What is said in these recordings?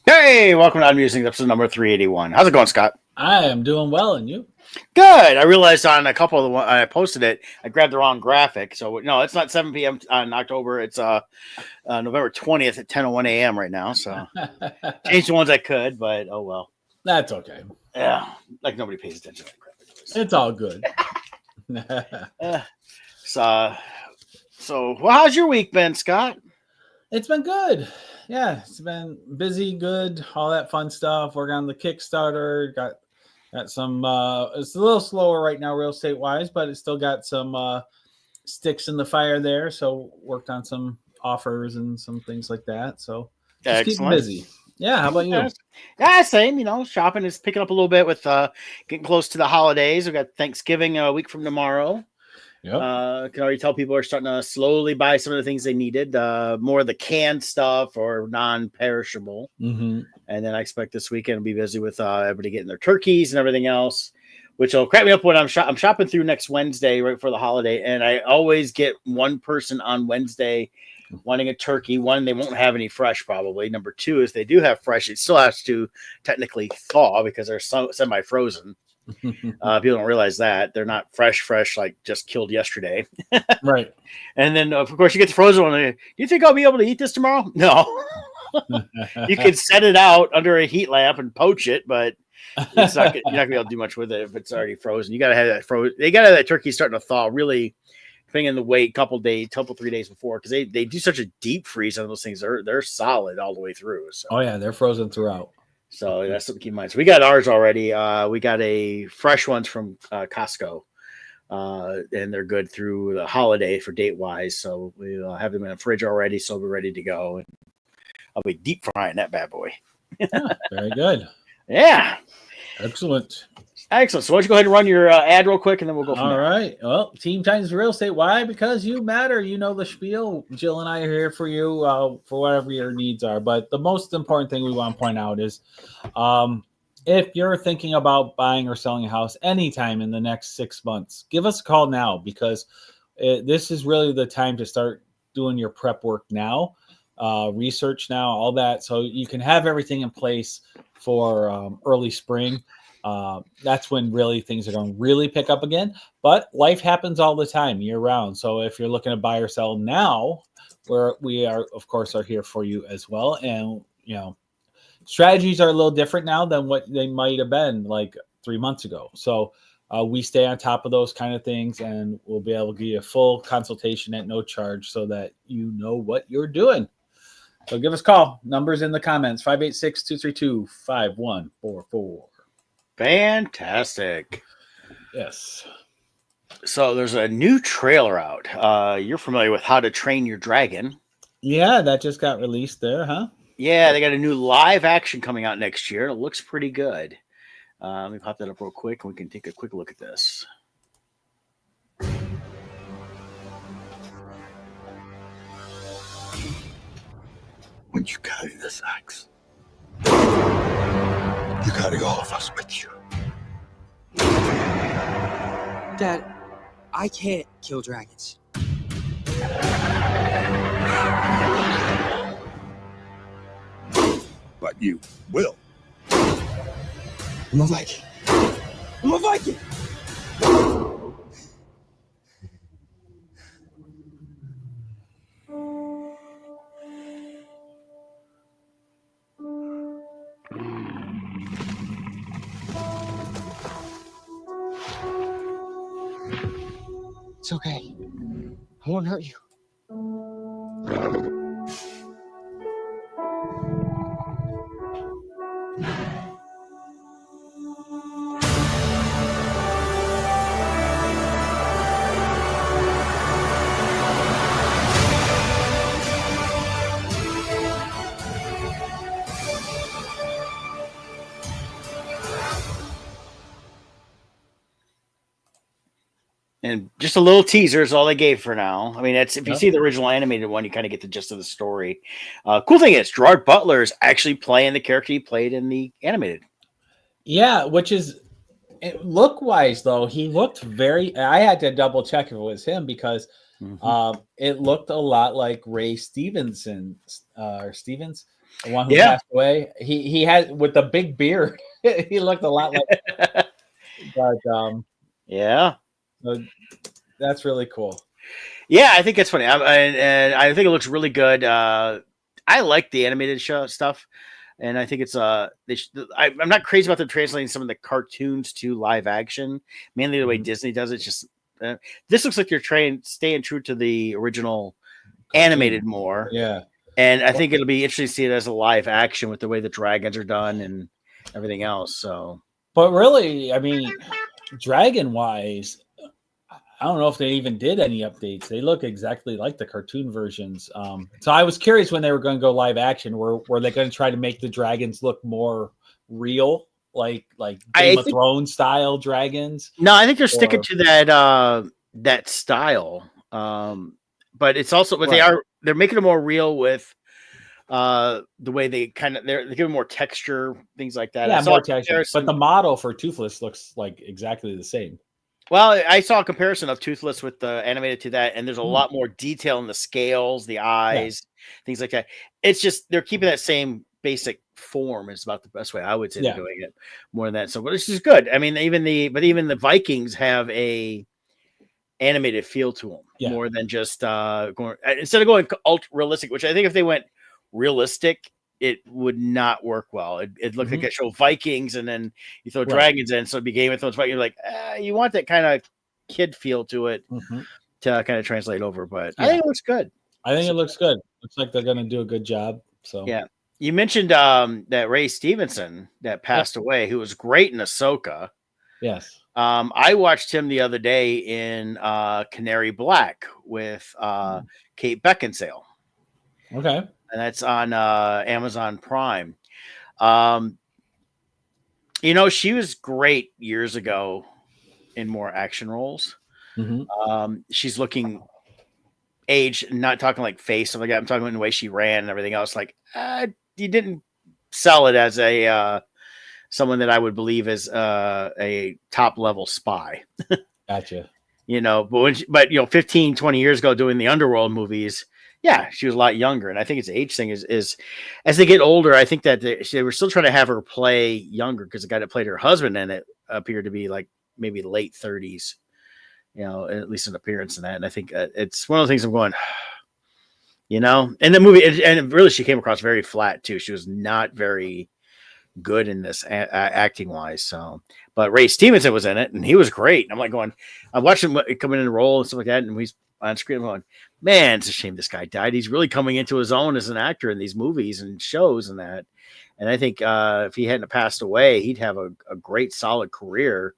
Hey, welcome to Musings, episode number 381. How's it going, Scott? I am doing well, and you? Good. I realized on a couple of the ones I posted it, I grabbed the wrong graphic. So no, it's not 7 p.m. on October. It's November 20th at 10:01 a.m. right now. So changed the ones I could, but oh well. That's okay. Yeah, like nobody pays attention to that graphic. It's all good. So how's your week been, Scott? It's been good. Yeah, it's been busy, good, all that fun stuff. Working on the Kickstarter. Got some. It's a little slower right now, real estate wise, but it's still got some sticks in the fire there. So worked on some offers and some things like that. So just keep busy. Yeah, how about you? Yeah, same. You know, shopping is picking up a little bit with getting close to the holidays. We've got Thanksgiving a week from tomorrow. Yep. I can already tell people are starting to slowly buy some of the things they needed, more of the canned stuff or non-perishable. Mm-hmm. And then I expect this weekend to be busy with everybody getting their turkeys and everything else, which will crack me up when I'm shopping through next Wednesday right before the holiday. And I always get one person on Wednesday wanting a turkey. One, they won't have any fresh probably. Number two is they do have fresh. It still has to technically thaw because they're semi-frozen. People don't realize that they're not fresh like just killed yesterday. Right. And then of course you get the frozen one. Do you think I'll be able to eat this tomorrow? No. You can set it out under a heat lamp and poach it, but it's not, you're not gonna be able to do much with it if it's already frozen. You gotta have that frozen. They gotta have that turkey starting to thaw really, depending on the weight, couple 3 days before, because they do such a deep freeze on those things. They're solid all the way through. So. Oh yeah, they're frozen throughout. So that's something to keep in mind. So we got ours already. We got a fresh ones from Costco, and they're good through the holiday for date wise. So we have them in the fridge already, so we're ready to go. And I'll be deep frying that bad boy. Very good. Yeah. Excellent. So why don't you go ahead and run your ad real quick, and then we'll go from there. All right. Well, Team Titans Real Estate. Why? Because you matter. You know the spiel. Jill and I are here for you for whatever your needs are. But the most important thing we want to point out is if you're thinking about buying or selling a house anytime in the next 6 months, give us a call now, because this is really the time to start doing your prep work now, research now, all that. So you can have everything in place for early spring. That's when really things are going to really pick up again. But life happens all the time, year round. So if you're looking to buy or sell now, we are, of course, are here for you as well. And, you know, strategies are a little different now than what they might have been like 3 months ago. So we stay on top of those kind of things, and we'll be able to give you a full consultation at no charge so that you know what you're doing. So give us a call. Numbers in the comments, 586-232-5144. Fantastic. Yes. So there's a new trailer out. You're familiar with How to Train Your Dragon. Yeah, that just got released there, huh? Yeah, they got a new live action coming out next year. It looks pretty good. Let me pop that up real quick, and we can take a quick look at this. When you carry this axe, you carry all of us with you. Dad, I can't kill dragons. But you will. I'm a Viking. I'm a Viking! It's okay. I won't hurt you. And just a little teaser is all they gave for now. I mean, that's if you Yep. see the original animated one, you kind of get the gist of the story. Cool thing is Gerard Butler is actually playing the character he played in the animated. Yeah, which is look wise though, he looked very. I had to double check if it was him because it looked a lot like Ray Stevenson or Stevens, the one who passed away. He had with the big beard. He looked a lot like. But yeah. so that's really cool. Yeah, I think it's funny. And I think it looks really good. I like the animated show stuff, and I think it's I'm not crazy about them translating some of the cartoons to live action. Mainly the way Disney does it. Just this looks like you're staying true to the original animated more. Yeah, and I think it'll be interesting to see it as a live action with the way the dragons are done and everything else. So, but really, I mean, dragon wise. I don't know if they even did any updates. They look exactly like the cartoon versions. So I was curious when they were going to go live action. Were they going to try to make the dragons look more real, like Game of Thrones style dragons? No, I think they're sticking to that style. But it's also what they're making it more real with the way they they're giving more texture, things like that. Yeah, more texture. But the model for Toothless looks like exactly the same. Well, I saw a comparison of Toothless with the animated to that, and there's a lot more detail in the scales, the eyes, things like that. It's just they're keeping that same basic form. Is about the best way I would say they're doing it more than that. So, but this is good. I mean, even the Vikings have a animated feel to them more than just going instead of going ultra realistic. Which I think if they went realistic, it would not work well. It looked like a show Vikings, and then you throw dragons in, so it'd be Game of Thrones. But you're like, you want that kind of kid feel to it to kind of translate over. But I think it looks good. I think it looks good. Looks like they're going to do a good job. So yeah, you mentioned that Ray Stevenson that passed away, who was great in Ahsoka. Yes. I watched him the other day in Canary Black with Kate Beckinsale. Okay. And that's on Amazon Prime. She was great years ago in more action roles. She's looking aged, not talking like face, stuff like that. I'm talking about the way she ran and everything else. Like, you didn't sell it as a someone that I would believe is a top level spy. Gotcha. But 15, 20 years ago doing the Underworld movies, yeah, she was a lot younger. And I think it's an age thing is as they get older, I think that they were still trying to have her play younger because the guy that played her husband in it appeared to be like maybe late 30s, at least an appearance in that. And I think it's one of the things I'm going, and the movie, and really she came across very flat too. She was not very good in this acting wise. So, but Ray Stevenson was in it and he was great. I'm like I watched him come in and roll and stuff like that. And he's on screen. I'm going, man, it's a shame this guy died. He's really coming into his own as an actor in these movies and shows and that. And I think if he hadn't passed away, he'd have a great solid career.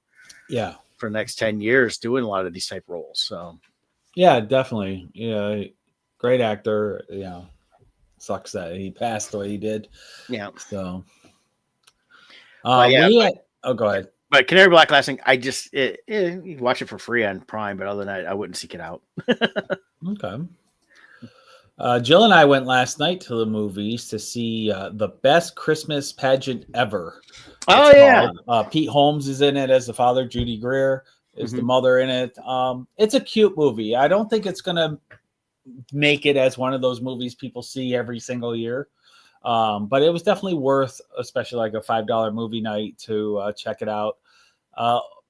Yeah. For the next 10 years doing a lot of these type roles. So yeah, definitely. Yeah. Great actor. Yeah. Sucks that he passed the way he did. Yeah. So go ahead. But Canary Black last thing, I just you watch it for free on Prime, but other than that, I wouldn't seek it out. Okay. Jill and I went last night to the movies to see the best Christmas pageant ever. Pete Holmes is in it as the father. Judy Greer is the mother in it. It's a cute movie. I don't think it's gonna make it as one of those movies people see every single year. But it was definitely worth, especially like a $5 movie night to check it out.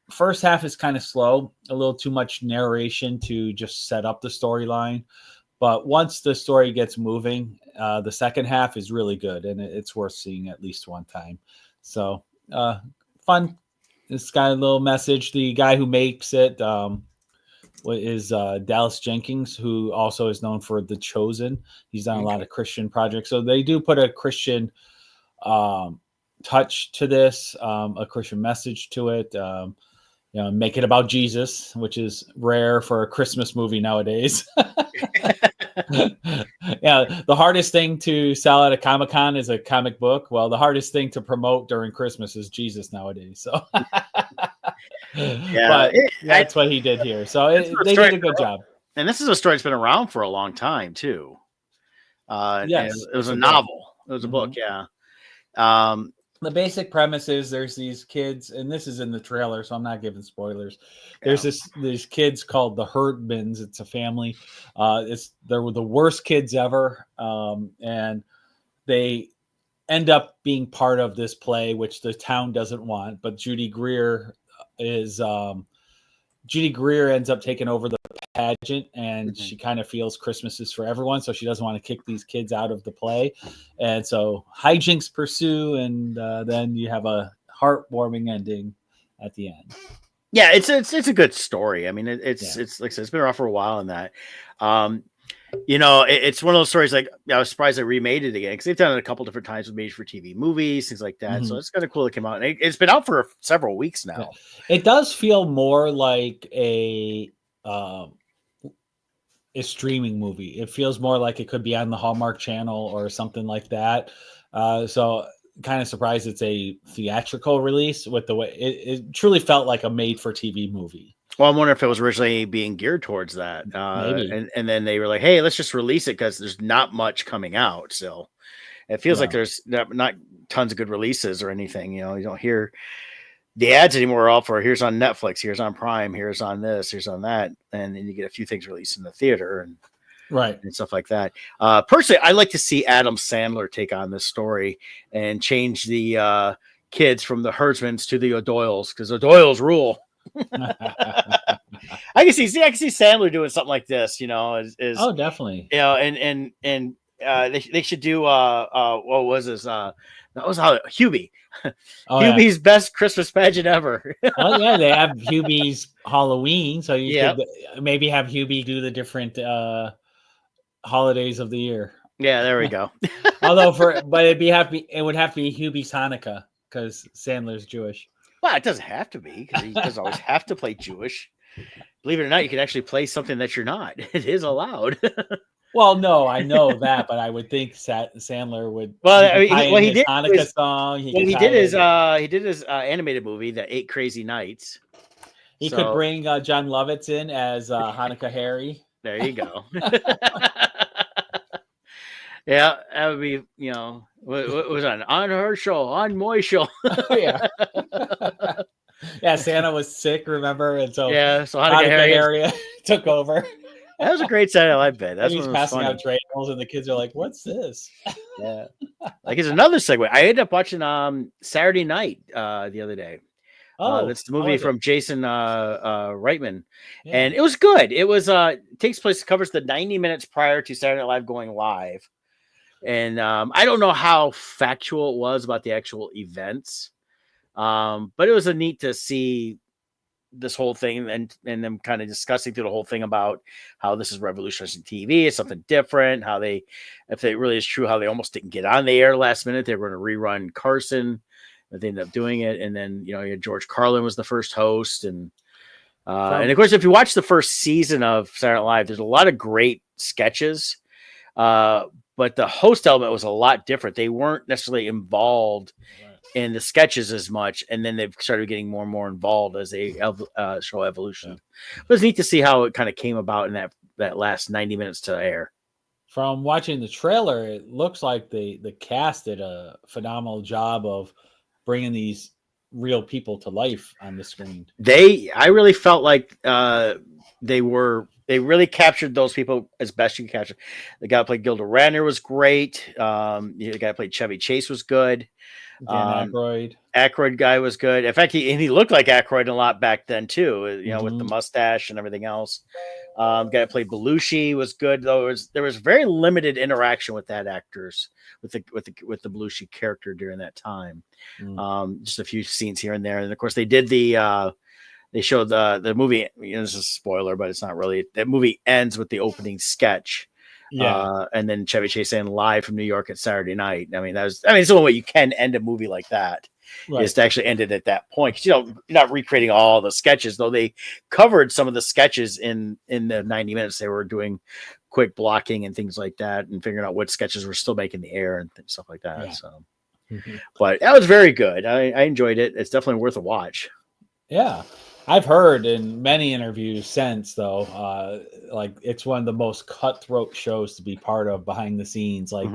First half is kind of slow, a little too much narration to just set up the storyline. But once the story gets moving, the second half is really good, and it's worth seeing at least one time. So fun. It's got a little message. The guy who makes it is Dallas Jenkins, who also is known for The Chosen. He's done a lot of Christian projects. So they do put a Christian touch to this, a Christian message to it. Make it about Jesus, which is rare for a Christmas movie nowadays. Yeah, the hardest thing to sell at a Comic-Con is a comic book. Well, the hardest thing to promote during Christmas is Jesus nowadays. So But it- that's what he did here. So That's what they story- did a good job. and this is a story that's been around for a long time too. Yes, and it was it's a a book. novel. It was a book, yeah. Um, The basic premise is there's these kids, and this is in the trailer, so I'm not giving spoilers. There's these kids called the Herdmans. It's a family. They were the worst kids ever, and they end up being part of this play, which the town doesn't want. But Judy Greer ends up taking over the pageant, and she kind of feels Christmas is for everyone, so she doesn't want to kick these kids out of the play, and so hijinks pursue, and then you have a heartwarming ending at the end. Yeah, it's a good story. I mean, it's like I said, it's been around for a while, and that, it's one of those stories. Like, I was surprised they remade it again because they've done it a couple different times with made for TV movies, things like that. So it's kind of cool it came out, and it's been out for several weeks now. It does feel more like a streaming movie. It feels more like it could be on the Hallmark Channel or something like that. So kind of surprised it's a theatrical release with the way it truly felt like a made for TV movie. Well, I'm wondering if it was originally being geared towards that. Maybe. And then they were like, hey, let's just release it because there's not much coming out. So it feels like there's not tons of good releases or anything. You don't hear the ads anymore. All for here's on Netflix, here's on Prime, here's on this, here's on that. And then you get a few things released in the theater and stuff like that. Personally, I like to see Adam Sandler take on this story and change the kids from the Herdsmans to the O'Doyles because O'Doyles rule. I can see Sandler doing something like this, oh, definitely. And they should do what was this? That was how Hubie. Hubie's best Christmas pageant ever. Well, yeah, they have Hubie's Halloween, so you could maybe have Hubie do the different holidays of the year. Yeah, there we go. But it would have to be Hubie's Hanukkah because Sandler's Jewish. Well, it doesn't have to be because he doesn't always have to play Jewish. Believe it or not, you can actually play something that you're not. It is allowed. Well, no, I know that, but I would think Sandler would. Well, he did Hanukkah song. He did his animated movie, The 8 Crazy Nights. He could bring John Lovitz in as Hanukkah Harry. There you go. Yeah, that would be, what was on her show, on my show. Yeah. Yeah, Santa was sick, remember? And so Hanukkah Harry took over. That was a great Saturday Night Live bit. That's he's passing out dreidels, and the kids are like, "What's this?" Yeah, like it's another segue. I ended up watching Saturday Night the other day. That's the movie from Jason Reitman, and it was good. It was covers the 90 minutes prior to Saturday Night Live going live, and I don't know how factual it was about the actual events, but it was neat to see this whole thing and them kind of discussing through the whole thing about how this is revolutionizing TV. It's something different. How if it really is true, how they almost didn't get on the air last minute. They were going to rerun Carson, but they ended up doing it. And then, George Carlin was the first host. And of course, if you watch the first season of Saturday Night Live, there's a lot of great sketches. But the host element was a lot different. They weren't necessarily involved in the sketches as much, and then they've started getting more and more involved as they show evolution. But it's neat to see how it kind of came about in that last 90 minutes to air. From watching the trailer, it looks like the cast did a phenomenal job of bringing these real people to life on the screen. I really felt like they really captured those people as best you can capture. The guy who played Gilda Radner was great. The guy who played Chevy Chase was good. Dan Aykroyd guy was good. In fact, he looked like Aykroyd a lot back then too. With the mustache and everything else. Guy that played Belushi was good, though. There was very limited interaction with that actors with the Belushi character during that time. Just a few scenes here and there, and of course they did they showed the movie. This is a spoiler, but it's not really. That movie ends with the opening sketch. And then Chevy Chase in live from New York at Saturday night. I mean, it's the only way you can end a movie like that is to actually end it at that point. 'Cause you're not recreating all the sketches, though they covered some of the sketches in the 90 minutes. They were doing quick blocking and things like that and figuring out what sketches were still making the air and stuff like that. So, but that was very good. I enjoyed it. It's definitely worth a watch. Yeah. I've heard in many interviews since, though, like it's one of the most cutthroat shows to be part of behind the scenes. Like,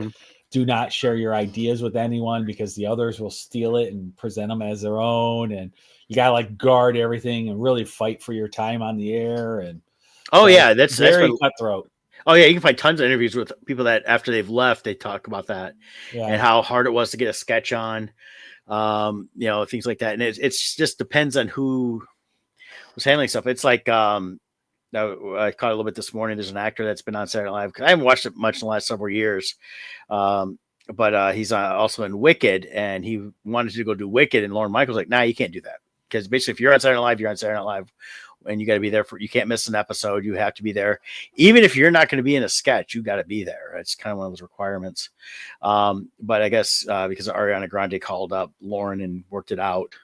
do not share your ideas with anyone because the others will steal it and present them as their own. And you got to like guard everything and really fight for your time on the air. And Oh so yeah, that's very cutthroat. Oh yeah, you can find tons of interviews with people that after they've left, they talk about that and how hard it was to get a sketch on, things like that. And it's just depends on who was handling stuff. It's like I caught a little bit this morning. There's an actor that's been on Saturday Night Live. I haven't watched it much in the last several years, but he's also in Wicked, and he wanted to go do Wicked, and Lorne Michaels like, nah, you can't do that because basically, if you're on Saturday Night Live, you're on Saturday Night Live, and you got to be there you can't miss an episode. You have to be there, even if you're not going to be in a sketch. You got to be there. It's kind of one of those requirements. But I guess because Ariana Grande called up Lauren and worked it out,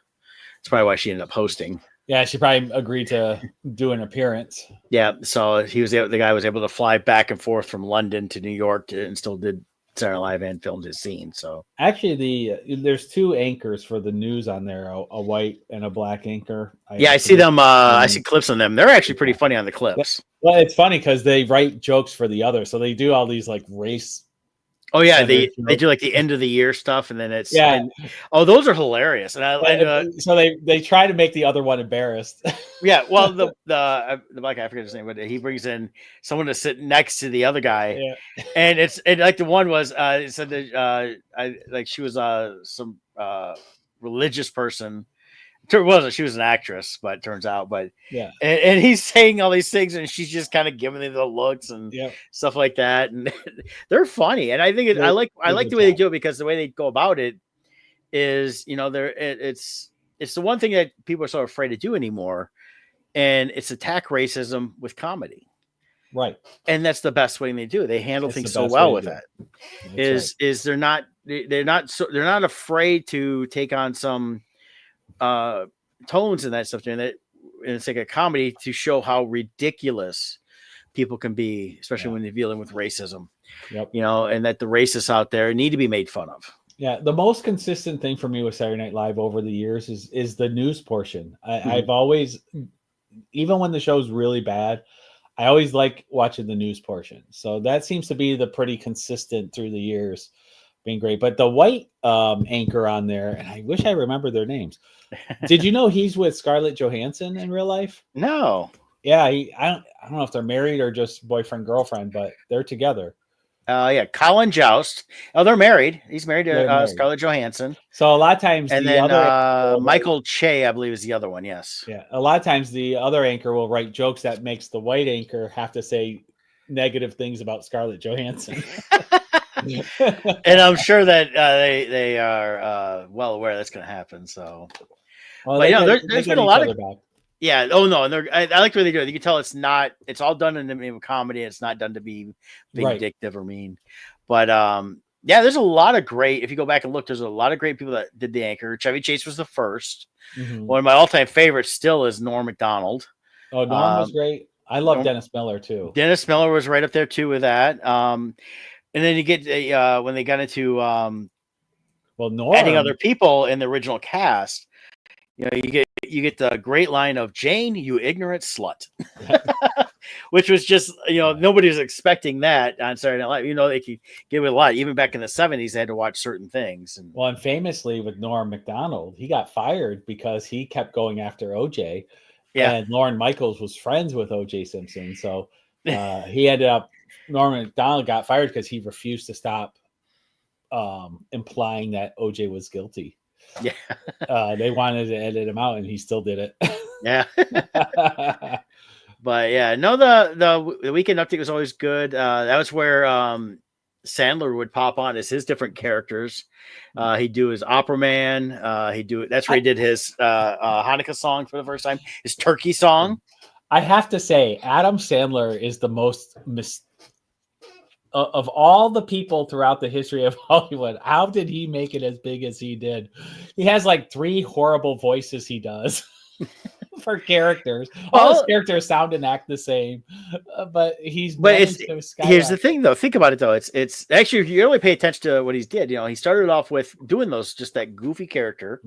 that's probably why she ended up hosting. Yeah, she probably agreed to do an appearance. Yeah, so the guy was able to fly back and forth from London to New York and still did Saturday Night Live and filmed his scene. So actually, there's two anchors for the news on there, a white and a black anchor. I see them. I see clips on them. They're actually pretty funny on the clips. Well, it's funny because they write jokes for the other, so they do all these like race. Oh yeah, they do like the end of the year stuff, and then it's those are hilarious. And so they try to make the other one embarrassed. Yeah, well, the black guy, I forget his name, but he brings in someone to sit next to the other guy, and it's like the one was it said that she was some religious person. It wasn't. She was an actress, but it turns out. But and he's saying all these things, and she's just kind of giving him the looks and stuff like that, and they're funny. And I think I like the way they do it because the way they go about it is, it's the one thing that people are so afraid to do anymore, and it's attack racism with comedy, right? And that's the best way they do. They handle things so well with that. Is they're not afraid to take on some tones and that stuff, and it's like a comedy to show how ridiculous people can be, especially when they're dealing with racism. And that the racists out there need to be made fun of. Yeah, the most consistent thing for me with Saturday Night Live over the years is the news portion. I've always, even when the show's really bad, I always like watching the news portion. So that seems to be the pretty consistent through the years, being great. But the white anchor on there, and I wish I remember their names. Did you know he's with Scarlett Johansson in real life? No. Yeah, I don't know if they're married or just boyfriend girlfriend, but they're together. Colin Joust. Oh, they're married. He's married to Scarlett Johansson. So a lot of times, and then Michael Che, I believe, is the other one. Yes. Yeah, a lot of times the other anchor will write jokes that makes the white anchor have to say negative things about Scarlett Johansson. And I'm sure that they are well aware that's going to happen. So, there's been a lot of. Yeah. Oh no, and I like the way they do it. You can tell it's all done in the name of comedy. It's not done to be vindictive or mean. But there's a lot of great. If you go back and look, there's a lot of great people that did the anchor. Chevy Chase was the first. Mm-hmm. One of my all-time favorites still is Norm Macdonald. Oh, Norm was great. I love Dennis Miller too. Dennis Miller was right up there too with that. And then you get when they got into Norm adding other people in the original cast. You get the great line of Jane, you ignorant slut, which was just, nobody was expecting that on Saturday Night Live. They could give it a lot. Even back in the 70s, they had to watch certain things. And famously with Norm Macdonald, he got fired because he kept going after OJ. Yeah. And Lorne Michaels was friends with OJ Simpson. So he ended up, Norm Macdonald got fired because he refused to stop implying that OJ was guilty. Yeah. They wanted to edit him out and he still did it. Yeah. But the weekend update was always good. That was where Sandler would pop on as his different characters. He'd do his opera man. That's where he did his Hanukkah song for the first time, his turkey song. I have to say, Adam Sandler is the most of all the people throughout the history of Hollywood. How did he make it as big as he did? He has like 3 horrible voices he does for characters. All his characters sound and act the same, but here's the thing though. Think about it though. It's actually, if you really pay attention to what he's did, he started off with doing just that goofy character,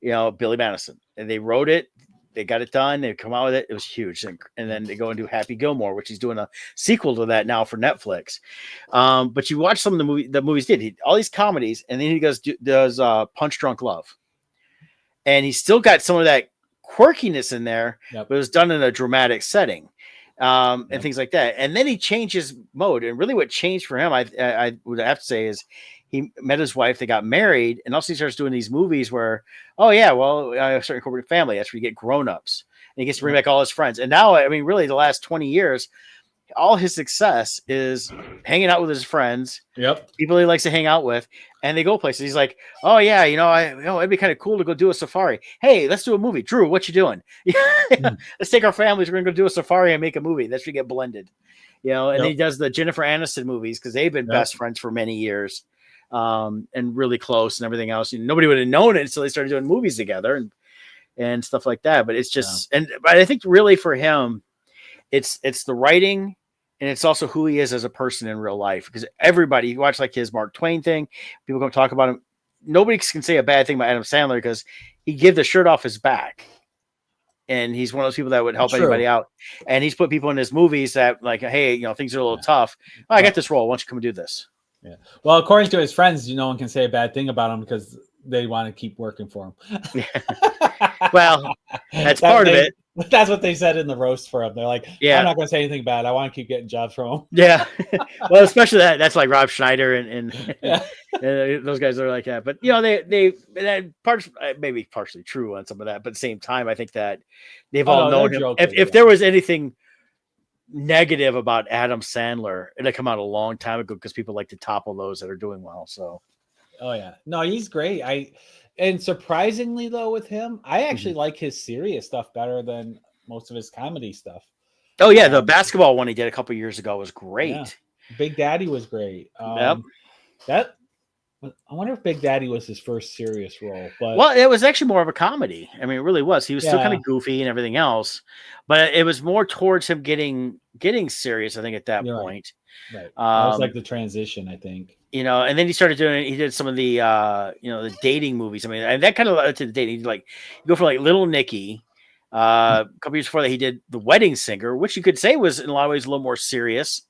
Billy Madison, and they wrote it. they got it done. They come out with it. It was huge. And then they go and do Happy Gilmore, which he's doing a sequel to that now for Netflix. But you watch some of the movies all these comedies, and then he does Punch Drunk Love. And he's still got some of that quirkiness in there, but it was done in a dramatic setting. And things like that. And then he changed his mode. And really what changed for him, I would have to say, is he met his wife, they got married, and also he starts doing these movies where, I start incorporating family. That's where you get grown-ups. And he gets to bring back all his friends. And now, I mean, really the last 20 years, all his success is hanging out with his friends, people he likes to hang out with, and they go places. He's like, oh yeah, it'd be kind of cool to go do a safari. Hey, let's do a movie. Drew, what you doing? Let's take our families. We're gonna go do a safari and make a movie. That's where we get blended. And he does the Jennifer Aniston movies because they've been best friends for many years, and really close and everything else. Nobody would have known it until they started doing movies together and stuff like that. But it's just, but I think really for him, it's the writing. And it's also who he is as a person in real life. Because everybody, you watch like his Mark Twain thing, people go talk about him. Nobody can say a bad thing about Adam Sandler because he gave the shirt off his back. And he's one of those people that would help anybody out. And he's put people in his movies that like, hey, things are a little tough. Oh, I got this role. Why don't you come and do this? Yeah. Well, according to his friends, no one can say a bad thing about him because they want to keep working for him. Well, that's part of it. That's what they said in the roast for him. They're like, I'm not going to say anything bad. I want to keep getting jobs from him. Yeah. Well, especially that's like Rob Schneider and those guys are like that. But, maybe partially true on some of that. But at the same time, I think that they've all known him. If there was anything negative about Adam Sandler, it'd come out a long time ago because people like to topple those that are doing well. So. Oh, yeah. No, he's great. And surprisingly, though, with him, I actually like his serious stuff better than most of his comedy stuff. Oh, yeah. The basketball one he did a couple years ago was great. Yeah. Big Daddy was great. I wonder if Big Daddy was his first serious role. But well, it was actually more of a comedy. I mean, it really was. He was still kind of goofy and everything else, but it was more towards him getting serious, I think, at that point. Right. That was like the transition, I think. And then he did some of the, the dating movies. I mean, and that kind of led to the dating. You go for like Little Nicky. A couple years before that, he did The Wedding Singer, which you could say was in a lot of ways a little more serious.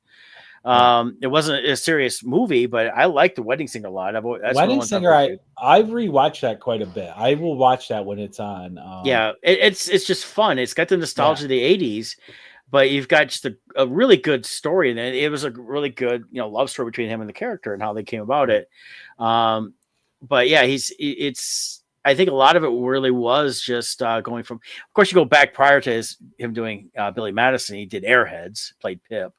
It wasn't a serious movie, but I like The Wedding Singer a lot. Wedding Singer, I rewatched that quite a bit. I will watch that when it's on. It's just fun. It's got the nostalgia of the 80s. But you've got just a really good story, and it was a really good, love story between him and the character and how they came about it. But yeah, I think a lot of it really was just going from. Of course, you go back prior to him doing Billy Madison. He did Airheads, played Pip,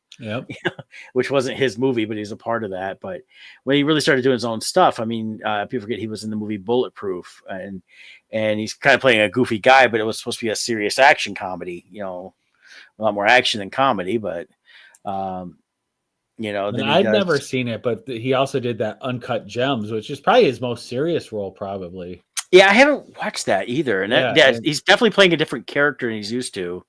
which wasn't his movie, but he's a part of that. But when he really started doing his own stuff, I mean, people forget he was in the movie Bulletproof, and he's kind of playing a goofy guy, but it was supposed to be a serious action comedy, a lot more action than comedy, but I've never seen it, but he also did that Uncut Gems, which is probably his most serious role, probably. Yeah, I haven't watched that either, and he's definitely playing a different character than he's used to.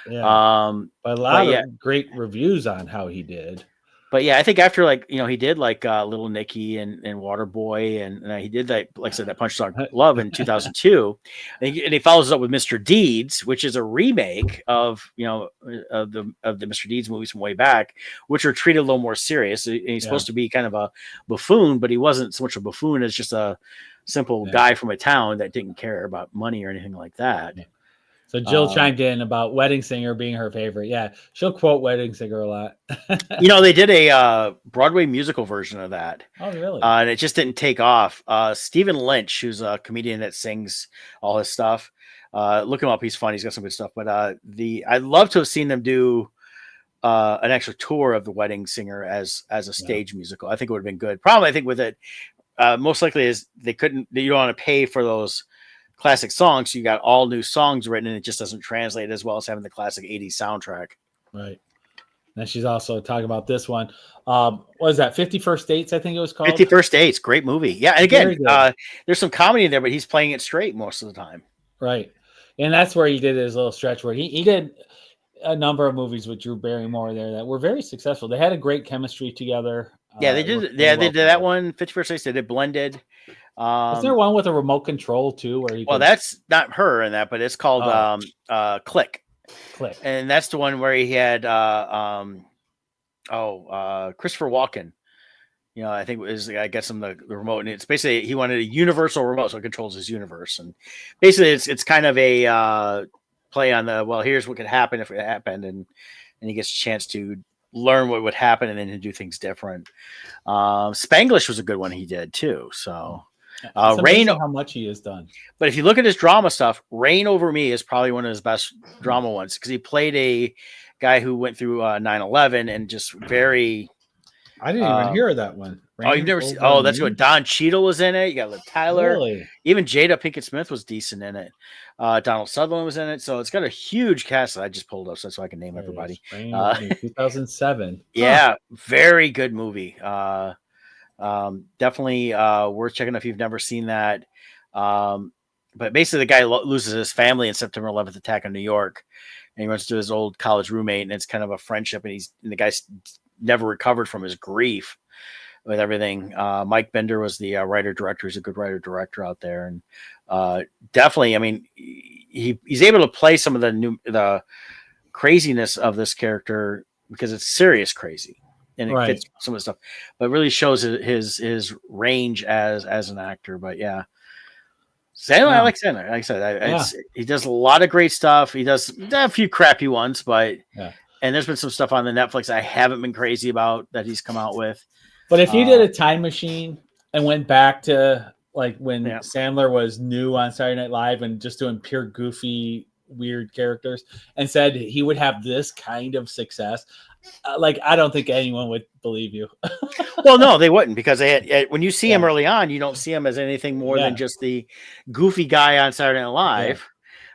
Yeah, but a lot of great reviews on how he did. But yeah, I think after he did Little Nicky and Waterboy, and he did that, like I said, that Punch Drunk Love in 2002, and he follows it up with Mr. Deeds, which is a remake of the Mr. Deeds movies from way back, which are treated a little more serious. And he's supposed to be kind of a buffoon, but he wasn't so much a buffoon as just a simple guy from a town that didn't care about money or anything like that. Yeah. So Jill chimed in about Wedding Singer being her favorite. Yeah, she'll quote Wedding Singer a lot. They did a Broadway musical version of that. Oh, really? And it just didn't take off. Stephen Lynch, who's a comedian that sings all his stuff, look him up. He's fun. He's got some good stuff. But I'd love to have seen them do an actual tour of The Wedding Singer as a stage musical. I think it would have been good. Problem I think with it, most likely is you don't want to pay for those classic songs. So you got all new songs written, and it just doesn't translate as well as having the classic 80s soundtrack. Right. And she's also talking about this one. What is that? 51st Dates, I think it was called. 51st Dates, great movie. Yeah, and again, there's some comedy in there, but he's playing it straight most of the time. Right. And that's where he did his little stretch where he did a number of movies with Drew Barrymore there that were very successful. They had a great chemistry together. Yeah, they It did. worked Yeah, really they well did for that her. one. 51st Dates. They did Blended. Is there one with a remote control too, where you Well, can that's not her in that, but it's called Click, click? and that's the one where he had Christopher Walken. You know, I think it was the guy gets him the remote, and it's basically he wanted a universal remote so it controls his universe, and basically it's kind of a play on the here's what could happen if it happened, and he gets a chance to learn what would happen and then to do things different. Spanglish was a good one he did too. So It's Rain, amazing how much he has done. but if you look at his drama stuff, Rain Over Me is probably one of his best drama ones because he played a guy who went through 9/11 and just very. I didn't even hear of that one. You've never seen? Oh, that's good. Don Cheadle was in it. You got Liv Tyler. Really? Even Jada Pinkett Smith was decent in it. Donald Sutherland was in it. So it's got a huge cast that I just pulled up so I can name everybody. 2007. Yeah, very good movie. Definitely worth checking if you've never seen that. But basically, the guy loses his family in September 11th attack on New York, and he runs to his old college roommate, and it's kind of a friendship. And the guy's never recovered from his grief with everything. Mike Bender was the writer director. He's a good writer director out there, and definitely, I mean, he's able to play some of the craziness of this character because it's serious crazy. And it fits some of the stuff, but really shows his range as an actor. But yeah, Sandler, I like Sandler. Like I said, he does a lot of great stuff. He does a few crappy ones, but and there's been some stuff on the Netflix I haven't been crazy about that he's come out with. But if you did a time machine and went back to like when Sandler was new on Saturday Night Live and just doing pure goofy, weird characters, and said he would have this kind of success, like I don't think anyone would believe you. Well, no, they wouldn't, because when you see him early on, you don't see him as anything more than just the goofy guy on Saturday Night Live. Yeah.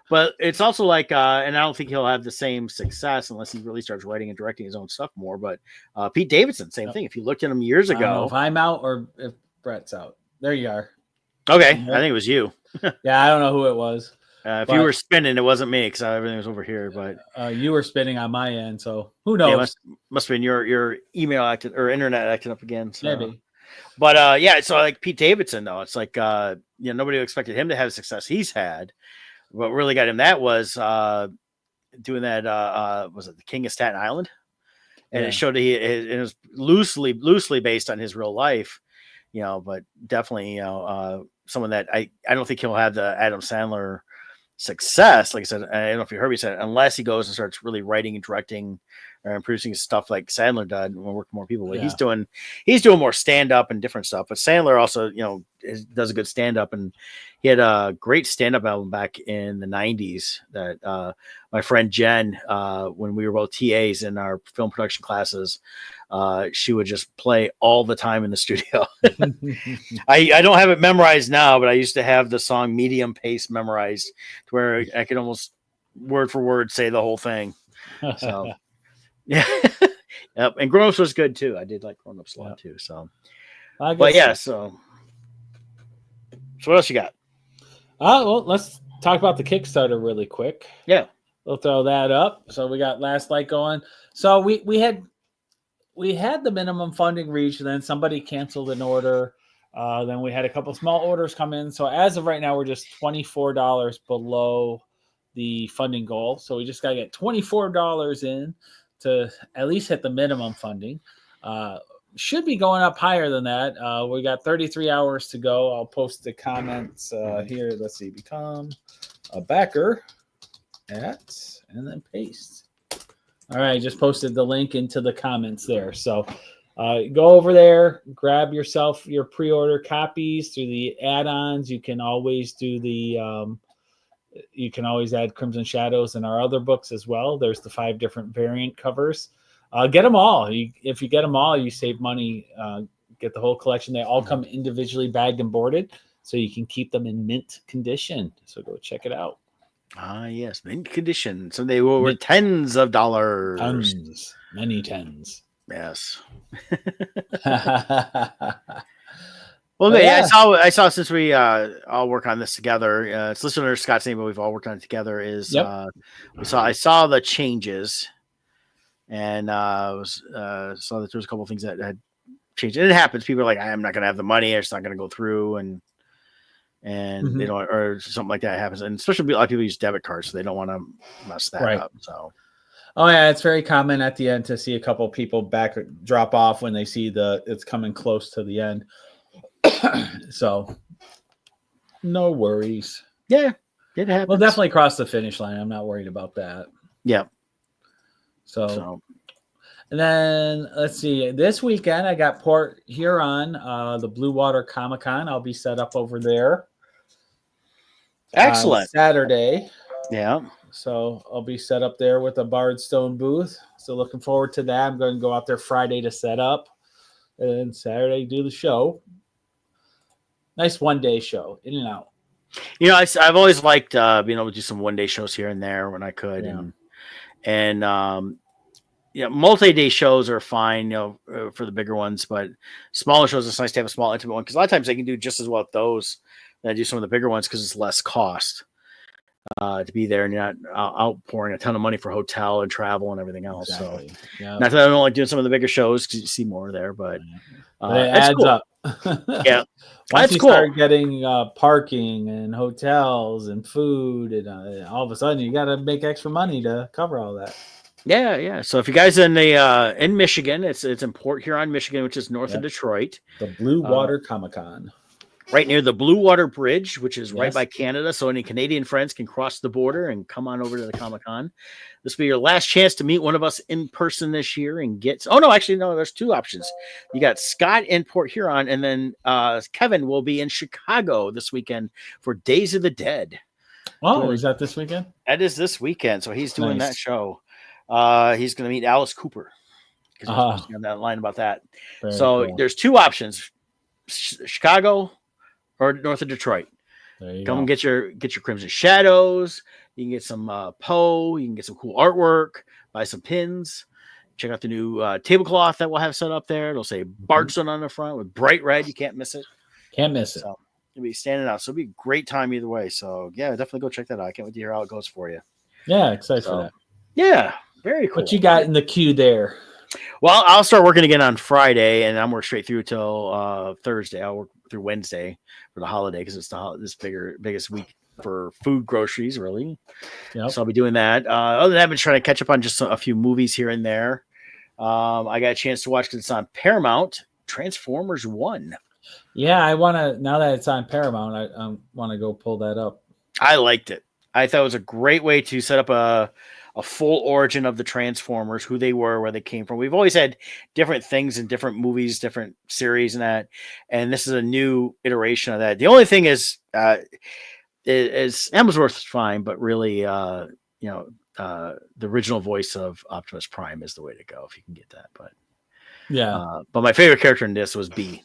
But it's also like, and I don't think he'll have the same success unless he really starts writing and directing his own stuff more. But Pete Davidson, same thing. If you looked at him years ago, I don't know if I'm out or if Brett's out. There you are. Okay, I think it was you. Yeah, I don't know who it was. If you were spinning, it wasn't me because everything was over here. But you were spinning on my end, so who knows? Yeah, must have been your email acting or internet acting up again. So. Maybe. But so like Pete Davidson, though, it's like nobody expected him to have the success he's had. What really got him that was doing that. Was it The King of Staten Island? And it showed that it was loosely based on his real life, but definitely someone that I don't think he'll have the Adam Sandler success. Like I said, I don't know if you heard me say it, unless he goes and starts really writing and directing or producing stuff like Sandler did and work with more people. But he's doing more stand up and different stuff. But Sandler also, does a good stand up, and he had a great stand up album back in the 90s that my friend Jen, when we were both TAs in our film production classes, she would just play all the time in the studio. I don't have it memorized now, but I used to have the song Medium Pace memorized to where I could almost word for word say the whole thing. So yeah. Yep. And Grown Ups was good too. I did like Grown Ups a lot too. So but yeah, so what else you got? Well, let's talk about the Kickstarter really quick. Yeah. We'll throw that up. So we got Last Light going. So we had the minimum funding reached, and then somebody canceled an order. Then we had a couple small orders come in. So as of right now, we're just $24 below the funding goal. So we just got to get $24 in to at least hit the minimum funding. Should be going up higher than that. We got 33 hours to go. I'll post the comments here. Let's see. Become a backer and then paste. All right. Just posted the link into the comments there. So go over there, grab yourself your pre-order copies through the add-ons. You can always do you can always add Crimson Shadows in our other books as well. There's the 5 different variant covers. Get them all. If you get them all, you save money. Get the whole collection. They all come individually bagged and boarded, so you can keep them in mint condition. So go check it out. Yes, mint condition. So they were tens of dollars. Tons. Many tens. Yes. Well, yeah. I saw since we all work on this together. It's listed under Scott's name, but we've all worked on it together. I saw the changes, and saw that there was a couple of things that had change. And it happens. People are like, I'm not going to have the money. It's not going to go through. And they don't, or something like that happens. And especially a lot of people use debit cards, so they don't want to mess that up. So, oh yeah, it's very common at the end to see a couple of people drop off when they see it's coming close to the end. So, no worries. Yeah, it happens. We'll definitely cross the finish line. I'm not worried about that. Yeah. So. And then let's see. This weekend I got Port Huron, the Blue Water Comic Con. I'll be set up over there. Excellent. Saturday. Yeah. So I'll be set up there with a Bardstone booth. So looking forward to that. I'm going to go out there Friday to set up, and Saturday do the show. Nice 1-day show, in and out. You know, I've always liked being able to do some 1-day shows here and there when I could, and multi-day shows are fine, for the bigger ones, but smaller shows, it's nice to have a small intimate one because a lot of times they can do just as well with those than I do some of the bigger ones because it's less cost to be there and you're not outpouring a ton of money for hotel and travel and everything else. Exactly. So, yeah. Not that I don't like doing some of the bigger shows because you see more there, but it adds cool. up. Yeah, once that's you cool. Start getting parking and hotels and food, and all of a sudden you got to make extra money to cover all that. Yeah. So if you guys in the in Michigan, it's in Port Huron, Michigan, which is north of Detroit. The Blue Water Comic Con. Right near the Blue Water Bridge, which is right by Canada. So any Canadian friends can cross the border and come on over to the Comic Con. This will be your last chance to meet one of us in person this year and get. Oh, no, actually, no, there's two options. You got Scott in Port Huron, and then Kevin will be in Chicago this weekend for Days of the Dead. Oh, is that this weekend? That is this weekend. So he's doing that show. He's going to meet Alice Cooper because he's on that line about that. So there's two options: Chicago or north of Detroit. Come and get your Crimson Shadows. You can get some Poe. You can get some cool artwork. Buy some pins. Check out the new tablecloth that we'll have set up there. It'll say Bardstone on the front with bright red. You can't miss it. Can't miss it. So it'll be standing out. So it'll be a great time either way. So yeah, definitely go check that out. I can't wait to hear how it goes for you. Yeah, excited for that. Yeah, very cool. What you got in the queue there? Well, I'll start working again on Friday, and I'm working straight through till Thursday. I'll work through Wednesday for the holiday because it's this biggest week for food groceries, really. Yep. So I'll be doing that. Other than that, I've been trying to catch up on just a few movies here and there. I got a chance to watch because it's on Paramount. Transformers 1. Yeah, I want to. Now that it's on Paramount, I want to go pull that up. I liked it. I thought it was a great way to set up a full origin of the Transformers, who they were, where they came from. We've always had different things in different movies, different series and that. And this is a new iteration of that. The only thing is Hemsworth's fine, but really, the original voice of Optimus Prime is the way to go if you can get that. But but my favorite character in this was B.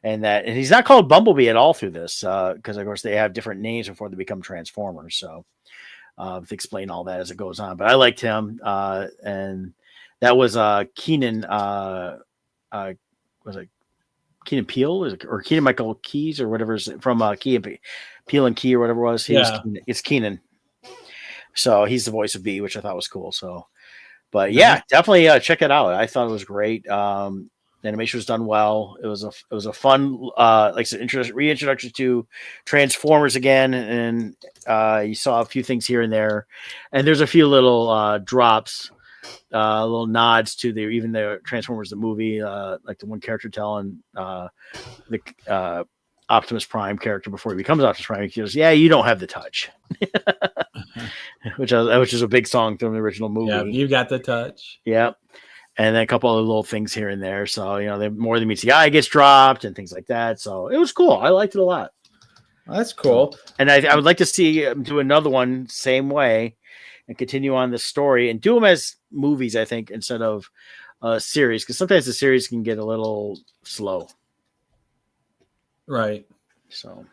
And he's not called Bumblebee at all through this because, of course, they have different names before they become Transformers. So to explain all that as it goes on. But I liked him. And that was Keenan. Was it Keenan Peele or Keenan Michael Keys or whatever is from Peele and Key or whatever it was. It's Keenan. So he's the voice of B, which I thought was cool. So, but yeah, definitely check it out. I thought it was great. The animation was done well. It was a fun, like I said, reintroduction to Transformers again, and you saw a few things here and there, and there's a few little drops, little nods to even the Transformers the movie, like the one character telling the Optimus Prime character before he becomes Optimus Prime, he goes, "Yeah, you don't have the touch," which is a big song from the original movie. Yeah, you got the touch. Yeah. And then a couple of little things here and there. So, the more than meets the eye gets dropped and things like that. So it was cool. I liked it a lot. Well, that's cool. And I would like to see him do another one same way and continue on the story and do them as movies, I think, instead of a series. Because sometimes the series can get a little slow. Right. So.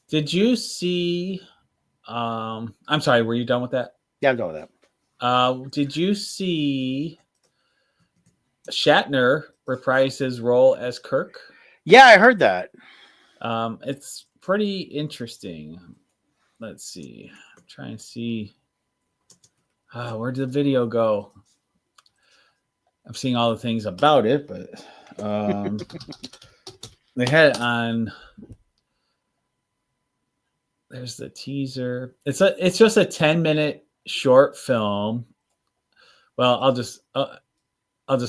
Did you see... I'm sorry, were you done with that? Yeah, I'm done with that. Did you see... Shatner reprised his role as Kirk? Yeah, I heard that. It's pretty interesting. Let's see. I'm trying to see. Where did the video go? I'm seeing all the things about it, but they had it on. There's the teaser. It's just a 10-minute short film. Well, I'll just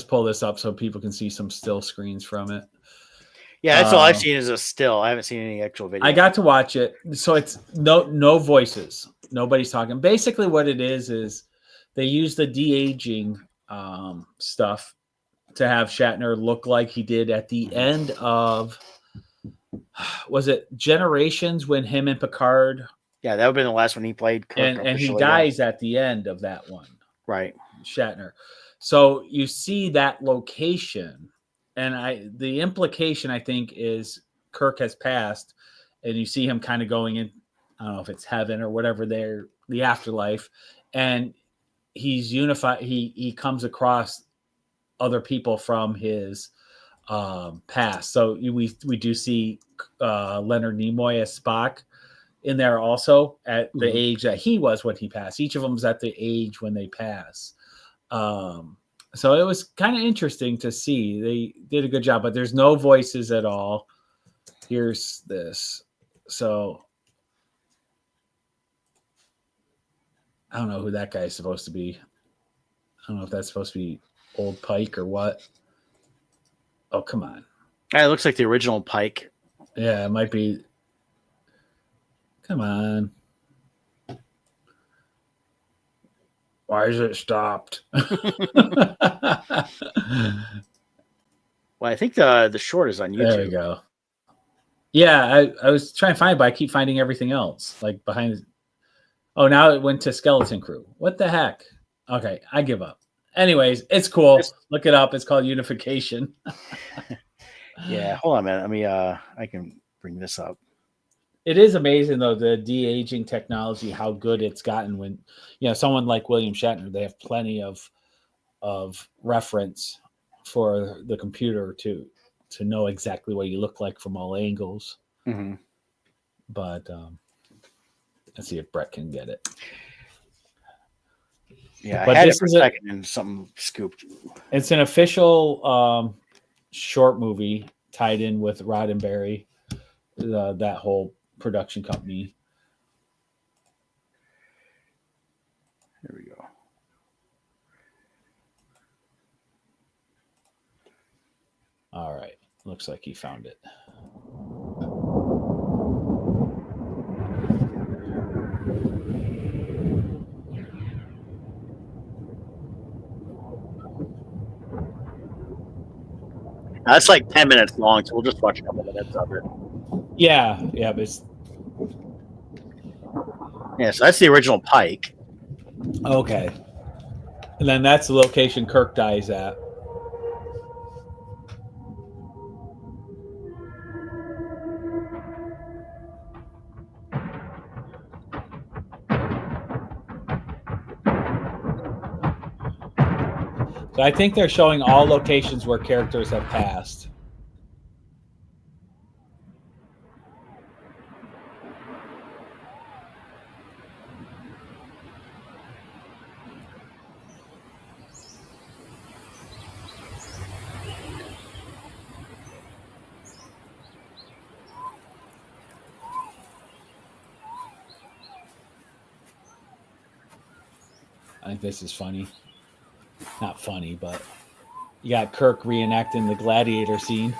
pull this up so people can see some still screens from it. Yeah, that's all I've seen is a still. I haven't seen any actual video. I got to watch it. So it's no voices. Nobody's talking. Basically what it is they use the de-aging stuff to have Shatner look like he did at the end of, was it Generations, when him and Picard? Yeah, that would have been the last one he played. Kirk and he dies at the end of that one. Right. Shatner. So you see that location, and the implication, I think, is Kirk has passed, and you see him kind of going in, I don't know if it's heaven or whatever, the afterlife, and he's unified. He comes across other people from his past. So we do see Leonard Nimoy as Spock in there also at the age that he was when he passed. Each of them's at the age when they pass. So it was kind of interesting to see. They did a good job, but there's no voices at all. Here's this. So I don't know who that guy is supposed to be. I don't know if that's supposed to be old Pike or what. Oh, come on. It looks like the original Pike. Yeah, it might be. Come on. Why is it stopped? Well, I think the short is on YouTube. There we go. Yeah, I was trying to find it, but I keep finding everything else. Like behind. Oh, now it went to Skeleton Crew. What the heck? Okay, I give up. Anyways, it's cool. Look it up. It's called Unification. Yeah, hold on a minute. Let me I can bring this up. It is amazing though, the de-aging technology, how good it's gotten when, someone like William Shatner, they have plenty of reference for the computer to know exactly what you look like from all angles. Mm-hmm. But let's see if Brett can get it. Yeah, but I had this it for a is second and something scooped. It's an official short movie tied in with Roddenberry, that whole production company. There we go. All right. Looks like he found it. That's like 10 minutes long, so we'll just watch a couple minutes of it. Yeah, but so that's the original Pike. Okay. And then that's the location Kirk dies at. So I think they're showing all locations where characters have passed. I think this is funny. Not funny, but you got Kirk reenacting the gladiator scene.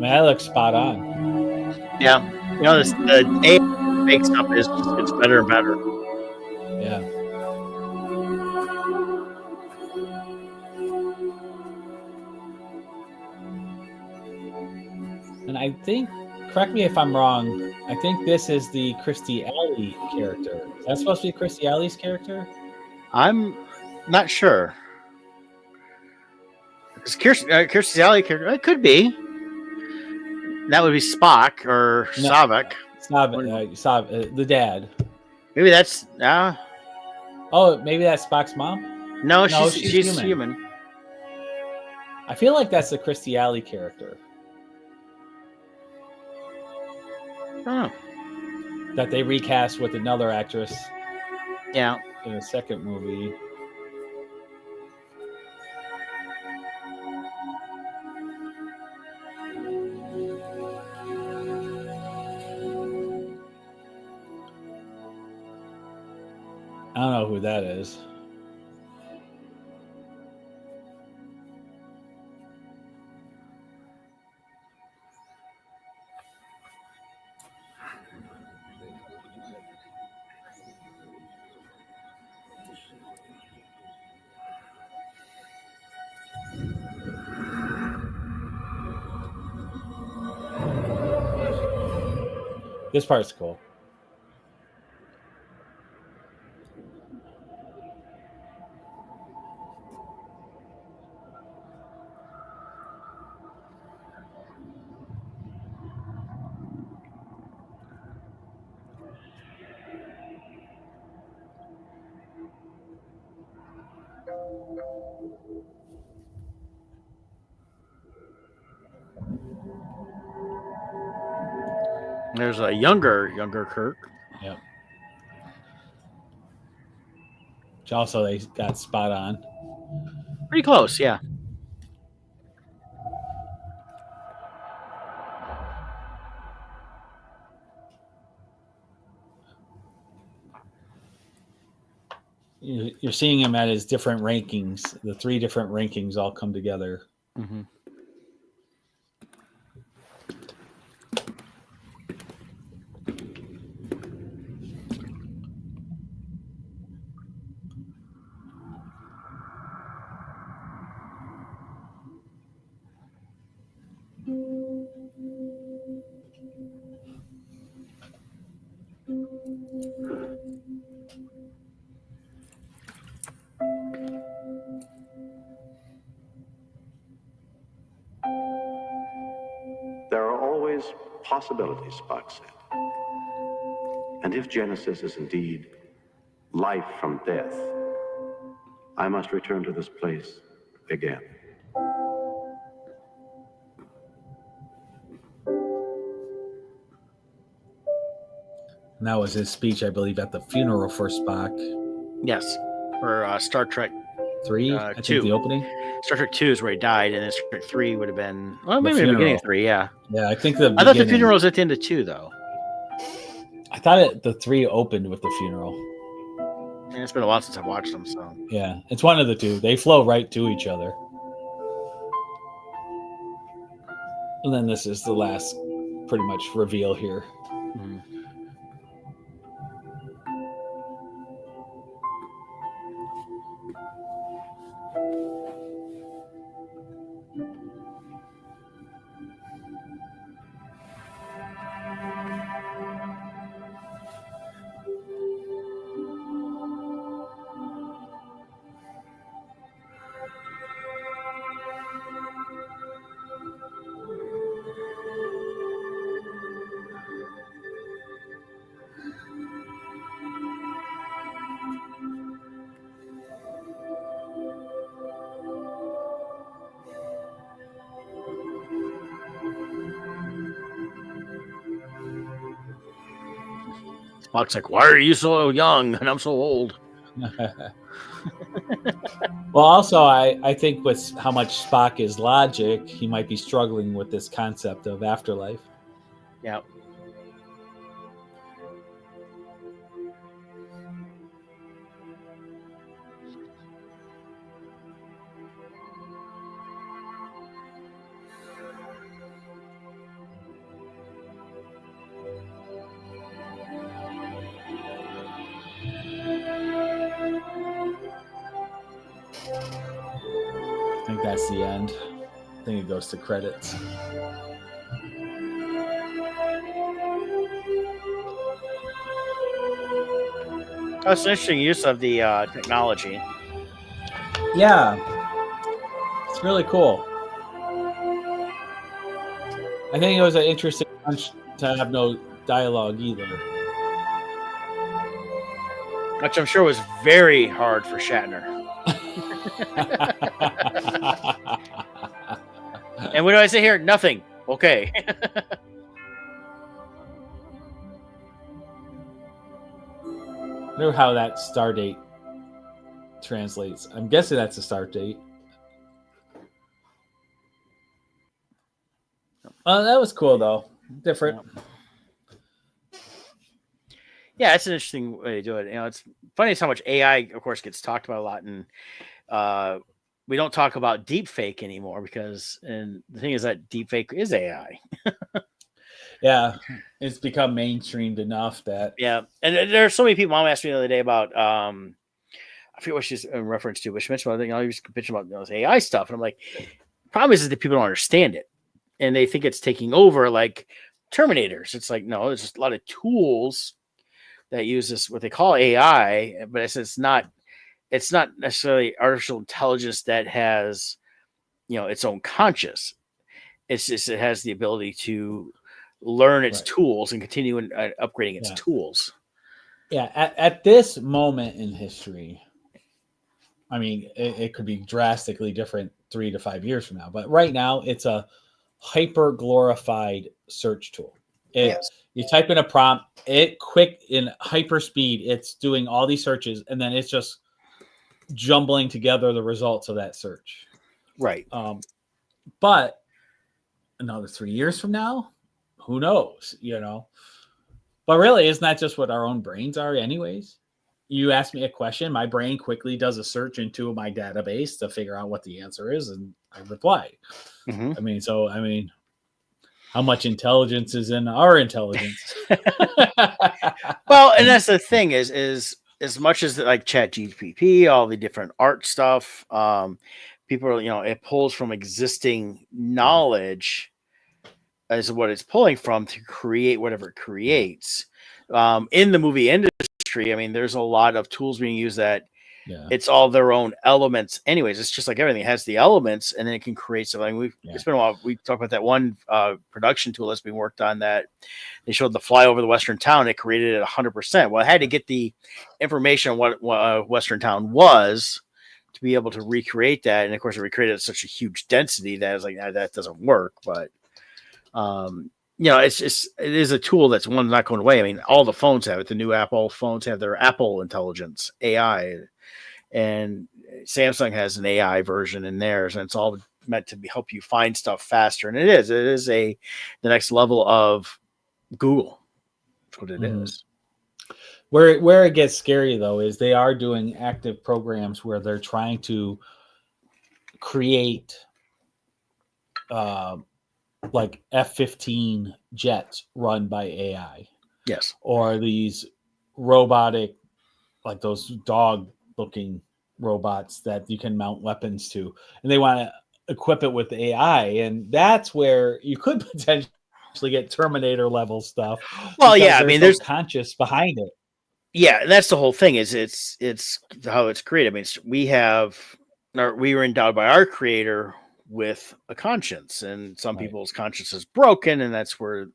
That looks spot on. Yeah, the AI fake stuff it's better and better. Yeah. And I think, correct me if I'm wrong, I think this is the Christy Alley character. Is that supposed to be Christy Alley's character? I'm not sure. Because Kirstie Alley character, it could be. That would be Spock or No. Savik. The dad. Maybe that's Oh, maybe that's Spock's mom? no, No, she's she's human. I feel like that's the Kirstie Alley character Oh, that they recast with another actress yeah. in a second movie. I don't know who that is. This part's cool. There's a younger Kirk. Yep. Which also they got spot on. Pretty close, yeah. You're seeing him at his different rankings. The 3 different rankings all come together. Mm-hmm. There are always possibilities, Spock said. And if Genesis is indeed life from death, I must return to this place again. And that was his speech, I believe, at the funeral for Spock. Yes, for Star Trek 3, I 2. think the opening. Star Trek 2 is where he died, and then Star Trek 3 would have been maybe the funeral. beginning of 3. Yeah, Yeah, I think I thought the funeral was at the end of 2, though. I thought the 3 opened with the funeral. And it's been a while since I've watched them, so Yeah, it's one of the two. They flow right to each other. And then this is the last, pretty much, reveal here. Mhm. Spock's like, "Why are you so young and I'm so old?" Well, also, I think with how much Spock is logic, he might be struggling with this concept of afterlife. Yeah. I think that's the end. I think it goes to credits. That's an interesting use of the technology. Yeah, it's really cool. I think it was an interesting bunch to have no dialogue either. Which I'm sure was very hard for Shatner. And what do I say here? Nothing. Okay. I wonder how that start date translates. I'm guessing that's a start date. That was cool though. Different. Yeah, it's an interesting way to do it. It's funny how much AI, of course, gets talked about a lot, and we don't talk about deep fake anymore and the thing is that deep fake is AI. Yeah, it's become mainstreamed enough that Yeah, and there are so many people. Mom asked me the other day about I forget what she's in reference to, but she mentioned I was bitching about this AI stuff, and I'm like, problem is that people don't understand it, and they think it's taking over like Terminators. It's like no, there's just a lot of tools that use this what they call AI, but it's not necessarily artificial intelligence that has its own conscious. It's just it has the ability to learn its tools and continue upgrading its tools. Yeah, at this moment in history, I mean, it could be drastically different 3 to 5 years from now, but right now it's a hyper glorified search tool. You type in a prompt, it quick in hyper speed, it's doing all these searches, and then it's just jumbling together the results of that search. Right. But another 3 years from now, who knows, But really, isn't that just what our own brains are anyways? You ask me a question, my brain quickly does a search into my database to figure out what the answer is, and I reply. Mm-hmm. I mean, how much intelligence is in our intelligence? Well, and that's the thing is as much as like Chat GPT, all the different art stuff, people are, it pulls from existing knowledge as what it's pulling from to create whatever it creates. In the movie industry, I mean, there's a lot of tools being used that it's all their own elements. Anyways, it's just like everything. It has the elements, and then it can create something. It's been a while. We talked about that one production tool that's been worked on that they showed the fly over the Western town. It created it 100%. Well, I had to get the information on what Western town was to be able to recreate that. And of course, it recreated at such a huge density that I was like, nah, that doesn't work. But it is a tool that's not going away. I mean, all the phones have it. The new Apple phones have their Apple Intelligence AI, and Samsung has an AI version in theirs, and it's all meant to help you find stuff faster. And it is the next level of Google. That's what it is. Where it gets scary though is they are doing active programs where they're trying to create like F-15 jets run by AI. Yes. Or these robotic, like those dog-looking robots that you can mount weapons to. And they want to equip it with AI. And that's where you could potentially get Terminator-level stuff. Well, yeah, I mean, there's conscious behind it. Yeah, that's the whole thing. Is it's how it's created. I mean, we were endowed by our creator with a conscience, and some people's conscience is broken, and that's where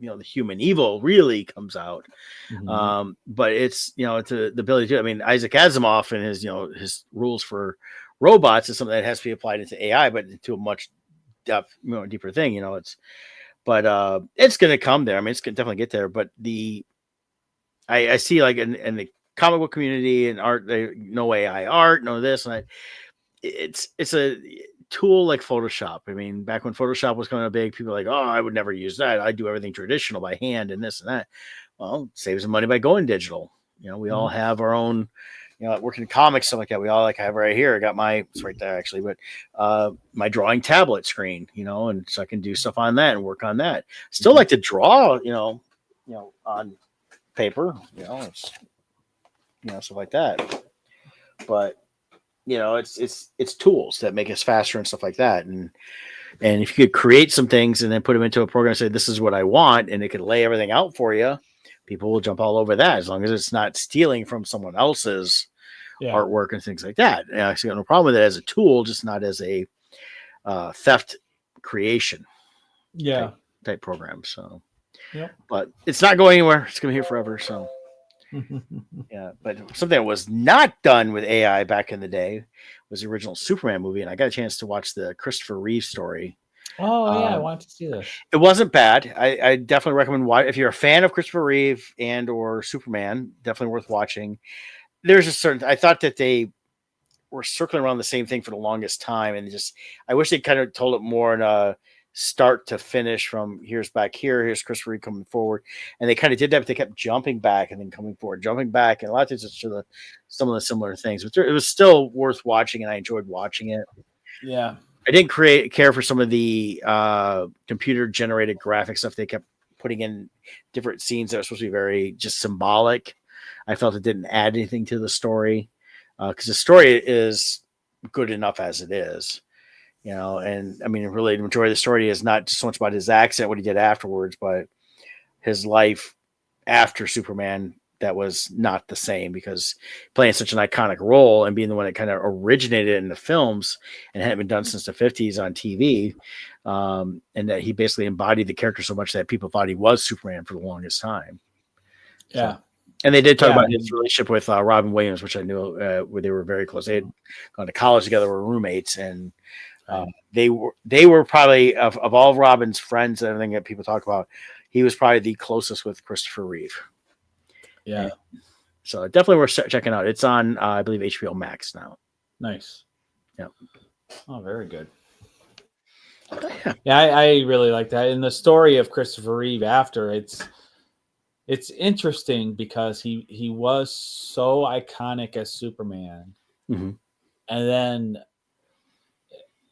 the human evil really comes out. Mm-hmm. But it's it's the ability to. I mean, Isaac Asimov and his rules for robots is something that has to be applied into AI, but into a much deeper thing. It's going to come there. I mean, it's going to definitely get there. But I see like in the comic book community and art, no AI art, no this, and it's a tool like Photoshop. I mean, back when Photoshop was kind of big, people were like, oh, I would never use that. I do everything traditional by hand and this and that. Well, it saves some money by going digital. We all have our own, working in comics, stuff like that. We all have right here. I got it's right there actually, but my drawing tablet screen, and so I can do stuff on that and work on that. Still like to draw, on paper, it's stuff like that. But it's tools that make us faster and stuff like that. And if you could create some things and then put them into a program and say, this is what I want, and it could lay everything out for you, people will jump all over that as long as it's not stealing from someone else's artwork and things like that. And I actually got no problem with it as a tool, just not as a theft creation type program. So, but it's not going anywhere. It's going to be here forever. So, yeah. But something that was not done with AI back in the day was the original Superman movie, and I got a chance to watch the Christopher Reeve story. Oh yeah, I wanted to see this. It wasn't bad. I definitely recommend if you're a fan of Christopher Reeve and or Superman, definitely worth watching. There's a certain I thought that they were circling around the same thing for the longest time, and I wish they kind of told it more in a start to finish from here's Christopher Reeve coming forward, and they kind of did that, but they kept jumping back and then coming forward, jumping back, and a lot of times it's to some of the similar things. But it was still worth watching, and I enjoyed watching it. Yeah. I didn't care for some of the computer-generated graphic stuff they kept putting in different scenes that were supposed to be very just symbolic. I felt it didn't add anything to the story because the story is good enough as it is, And I mean, really, the majority of the story is not so much about his accident, what he did afterwards, but his life after Superman. That was not the same because playing such an iconic role and being the one that kind of originated in the films and hadn't been done since the 50s on TV. And that he basically embodied the character so much that people thought he was Superman for the longest time. Yeah. So, and they did talk about his relationship with Robin Williams, which I knew where they were very close. They had gone to college together, were roommates, and they were probably of all Robin's friends and everything that people talk about, he was probably the closest with Christopher Reeve. Yeah. So definitely worth checking out. It's on, I believe, HBO Max now. Nice. Yeah. Oh, very good. Yeah, I really like that. And the story of Christopher Reeve after it's interesting because he was so iconic as Superman. Mm-hmm. And then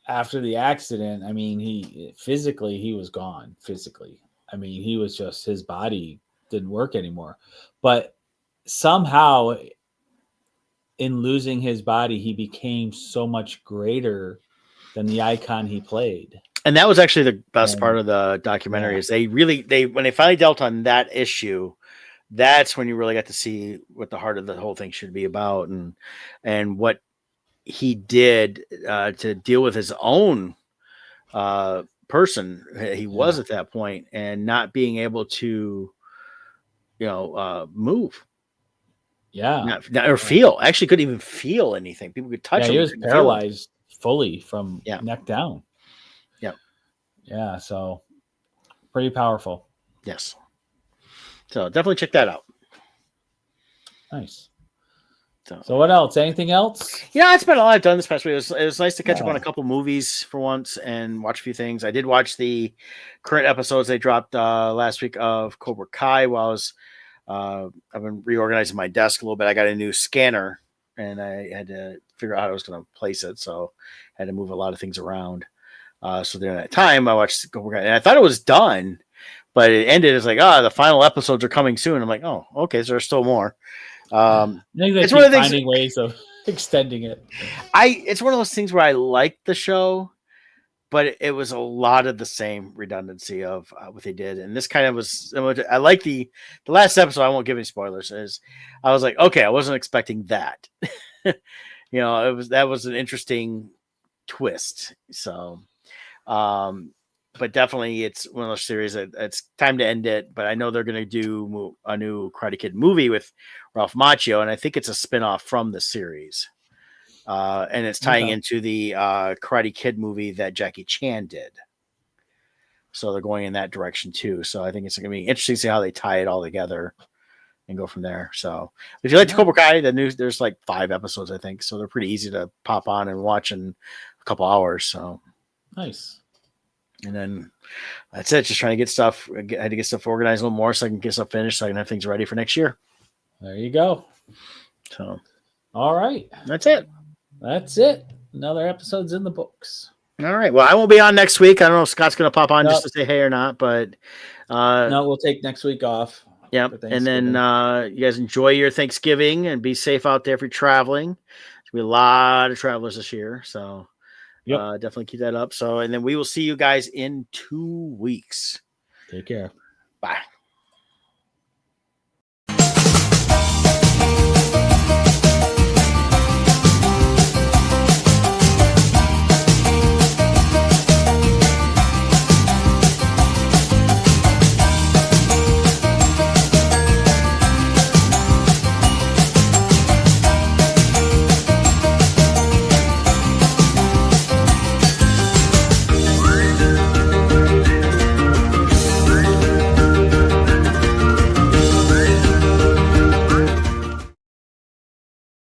after the accident, I mean, he was gone physically. I mean, he was just, his body didn't work anymore, but somehow in losing his body, he became so much greater than the icon he played. And that was actually the best part of the documentary is when they finally dealt on that issue, that's when you really got to see what the heart of the whole thing should be about and what he did to deal with his own person he was at that point and not being able to move or feel. Actually couldn't even feel anything. People could touch him. He was paralyzed fully from neck down. So pretty powerful. Yes, so definitely check that out. Nice. So what else? Anything else? That's been all I've done this past week. It was nice to catch up on a couple movies for once and watch a few things. I did watch the current episodes they dropped last week of Cobra Kai while I was I've been reorganizing my desk a little bit. I got a new scanner and I had to figure out how I was going to place it. So I had to move a lot of things around. So during that time I watched Cobra Kai and I thought it was done, but it ended as like, the final episodes are coming soon. I'm like, oh, okay. So there's still more. I think they keep finding ways of extending it. It's one of those things where I liked the show, but it was a lot of the same redundancy of what they did. And this kind of was, I like the last episode. I won't give any spoilers. I was like, okay, I wasn't expecting that. That was an interesting twist. So, but definitely it's one of those series that it's time to end it. But I know they're going to do a new Karate Kid movie with Ralph Macchio, and I think it's a spinoff from the series. And it's tying into the Karate Kid movie that Jackie Chan did. So they're going in that direction too. So I think it's going to be interesting to see how they tie it all together and go from there. So if you like the Cobra Kai, there's like 5 episodes, I think. So they're pretty easy to pop on and watch in a couple hours. So nice. And then that's it. Just trying to get stuff. I had to get stuff organized a little more so I can get stuff finished so I can have things ready for next year. There you go. So, all right. That's it. That's it. Another episode's in the books. All right. Well, I won't be on next week. I don't know if Scott's going to pop on just to say hey or not, but no, we'll take next week off. Yeah. And then you guys enjoy your Thanksgiving and be safe out there if you're traveling. There's going to be a lot of travelers this year. So definitely keep that up. So, and then we will see you guys in 2 weeks. Take care. Bye.